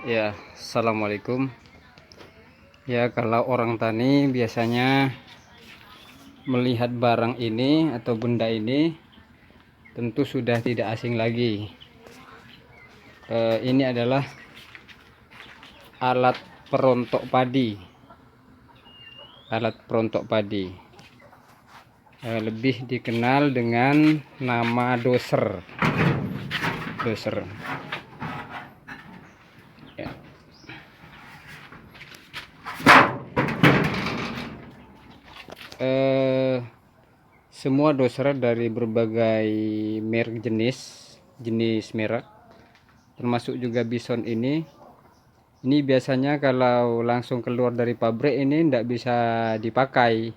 Ya, assalamualaikum. Ya, kalau orang tani biasanya melihat barang ini atau benda ini tentu sudah tidak asing lagi. Ini adalah alat perontok padi. Alat perontok padi. Lebih dikenal dengan nama doser. Doser. Ya. Semua doser dari berbagai merek jenis merek, termasuk juga bison ini biasanya kalau langsung keluar dari pabrik ini tidak bisa dipakai.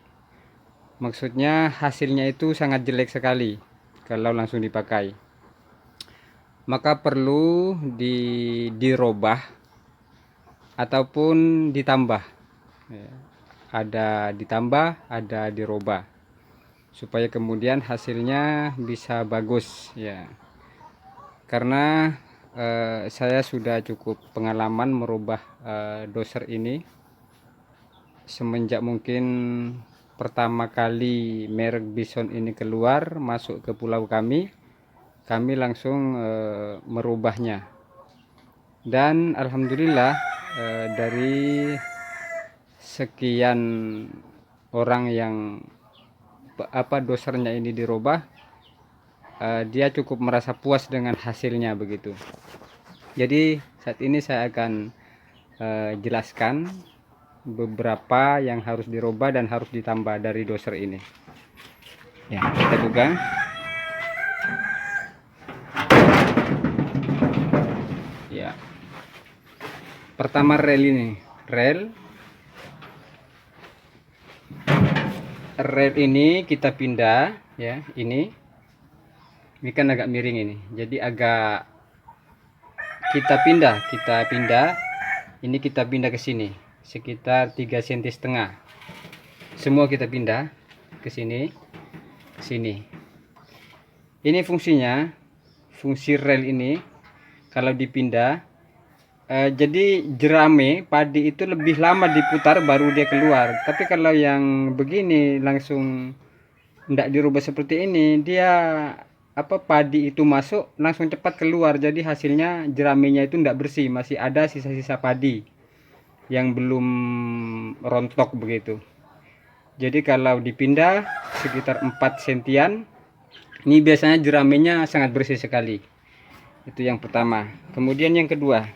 Maksudnya hasilnya itu sangat jelek sekali kalau langsung dipakai. Maka perlu dirobah ataupun ditambah. Ada ditambah, ada dirobah, supaya kemudian hasilnya bisa bagus ya. Karena saya sudah cukup pengalaman merubah doser ini semenjak mungkin pertama kali merek bison ini keluar masuk ke pulau kami langsung merubahnya, dan alhamdulillah dari sekian orang yang dosernya ini dirubah, dia cukup merasa puas dengan hasilnya begitu. Jadi saat ini saya akan jelaskan beberapa yang harus dirubah dan harus ditambah dari doser ini. Ya, kita buka. Ya. Pertama rel ini, rel ini kita pindah ya. Ini kan agak miring ini, jadi agak kita pindah ini, kita pindah ke sini sekitar 3,5 cm. Semua kita pindah ke sini, ini fungsinya, fungsi rel ini kalau dipindah, jadi jerame padi itu lebih lama diputar baru dia keluar. Tapi kalau yang begini langsung tidak dirubah seperti ini, dia padi itu masuk langsung cepat keluar. Jadi hasilnya jeramenya itu tidak bersih, masih ada sisa-sisa padi yang belum rontok begitu. Jadi kalau dipindah sekitar 4 sentian, ini biasanya jeramenya sangat bersih sekali. Itu yang pertama. Kemudian yang kedua,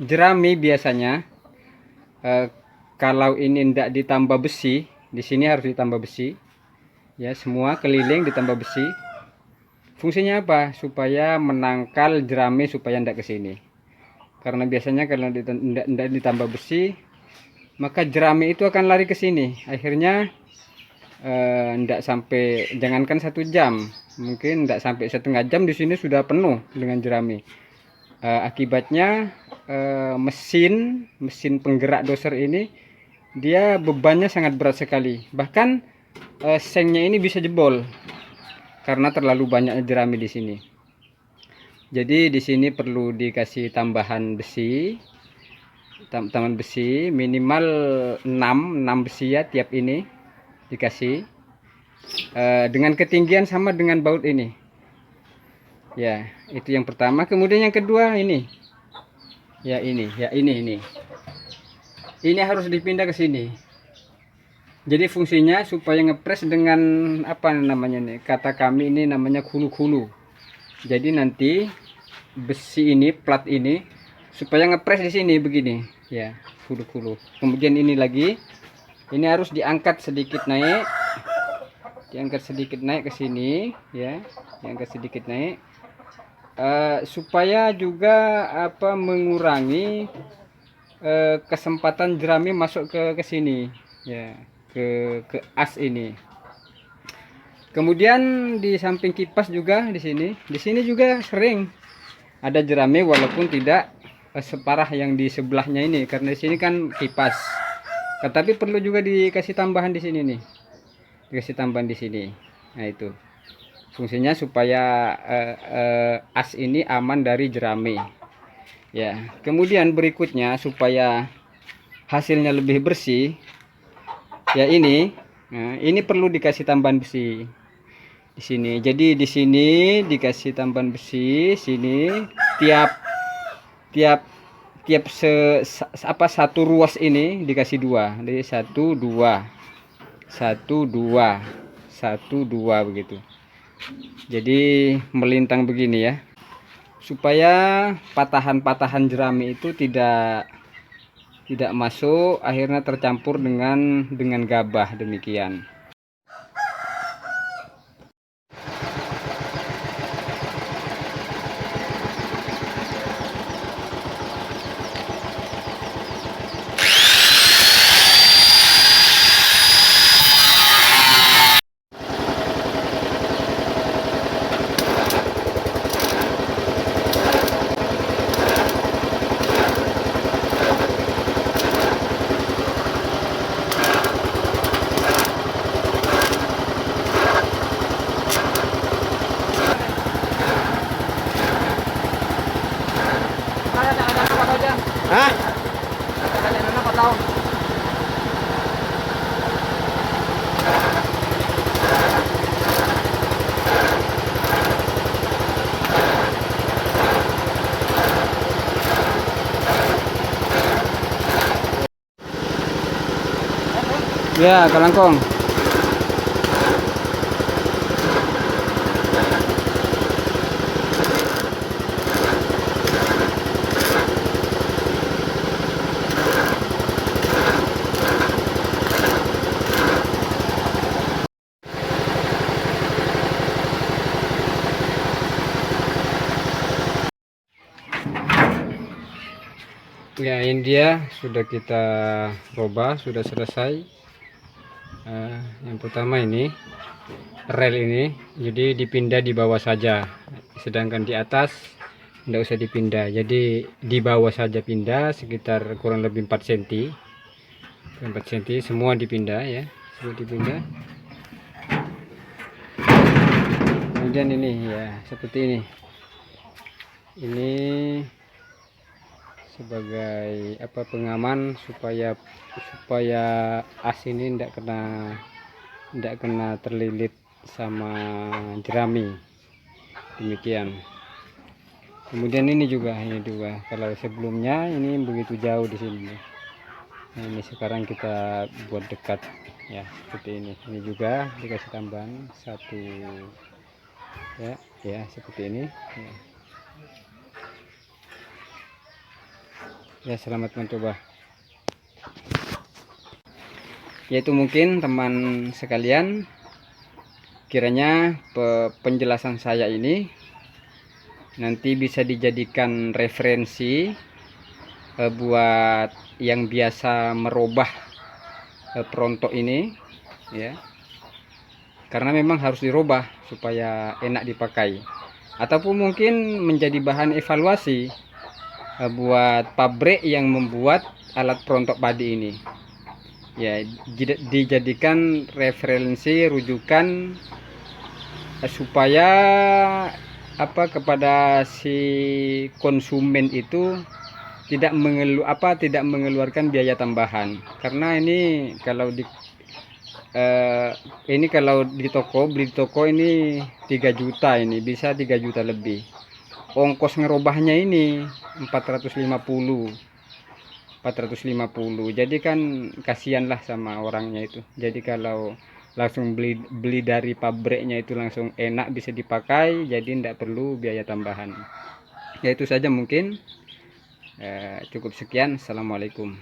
jerami biasanya kalau ini tidak ditambah besi, di sini harus ditambah besi ya, semua keliling ditambah besi. Fungsinya apa? Supaya menangkal jerami supaya tidak ke sini. Karena biasanya kalau tidak ditambah besi, maka jerami itu akan lari ke sini. Akhirnya tidak sampai, jangankan 1 jam, mungkin tidak sampai setengah jam di sini sudah penuh dengan jerami. Akibatnya mesin penggerak doser ini dia bebannya sangat berat sekali, bahkan sengnya ini bisa jebol karena terlalu banyak jerami di sini. Jadi di sini perlu dikasih tambahan besi, minimal 6 besi ya, tiap ini dikasih dengan ketinggian sama dengan baut ini. Ya, itu yang pertama. Kemudian yang kedua ini. Ya, ini. Ini harus dipindah ke sini. Jadi fungsinya supaya ngepres dengan apa namanya nih? Kata kami ini namanya hulu-hulu. Jadi nanti besi ini, plat ini supaya ngepres di sini begini, ya, hulu-hulu. Kemudian ini lagi. Ini harus diangkat sedikit naik. Diangkat sedikit naik ke sini, ya. Diangkat sedikit naik. Supaya juga mengurangi kesempatan jerami masuk ke sini ya, ke as ini. Kemudian di samping kipas juga di sini juga sering ada jerami, walaupun tidak separah yang di sebelahnya ini karena di sini kan kipas. Tetapi perlu juga dikasih tambahan di sini nih. Dikasih tambahan di sini. Nah, itu. Fungsinya supaya as ini aman dari jerami. Ya, kemudian berikutnya supaya hasilnya lebih bersih, ya ini, nah, ini perlu dikasih tambahan besi di sini. Jadi di sini dikasih tambahan besi, sini tiap tiap tiap satu ruas ini dikasih dua. Jadi satu dua, satu dua, satu dua begitu. Jadi melintang begini ya, supaya patahan-patahan jerami itu tidak masuk, akhirnya tercampur dengan gabah, demikian. Hah? Ya, kalangkong. Ya, ini dia sudah kita robah, sudah selesai. Yang pertama ini rel ini, jadi dipindah di bawah saja, sedangkan di atas tidak usah dipindah. Jadi di bawah saja pindah sekitar kurang lebih 4 cm, 4 cm semua dipindah ya, semua dipindah. Kemudian ini ya seperti ini sebagai apa, pengaman supaya as ini tidak kena terlilit sama jerami, demikian. Kemudian ini juga kalau sebelumnya ini begitu jauh di sini, nah ini sekarang kita buat dekat ya, seperti ini juga dikasih tambahan satu ya seperti ini ya. Ya, selamat mencoba. Yaitu mungkin teman sekalian, kiranya penjelasan saya ini nanti bisa dijadikan referensi buat yang biasa merubah perontok ini ya, karena memang harus dirubah supaya enak dipakai, ataupun mungkin menjadi bahan evaluasi buat pabrik yang membuat alat perontok padi ini ya, dijadikan referensi rujukan supaya apa, kepada si konsumen itu tidak mengeluarkan biaya tambahan. Karena ini kalau di toko, beli di toko ini 3 juta, ini bisa 3 juta lebih. Ongkos ngerubahnya ini 450. Jadi kan kasihanlah sama orangnya itu. Jadi kalau langsung beli dari pabriknya itu langsung enak bisa dipakai, jadi tidak perlu biaya tambahan. Ya itu saja mungkin. Cukup sekian. Assalamualaikum.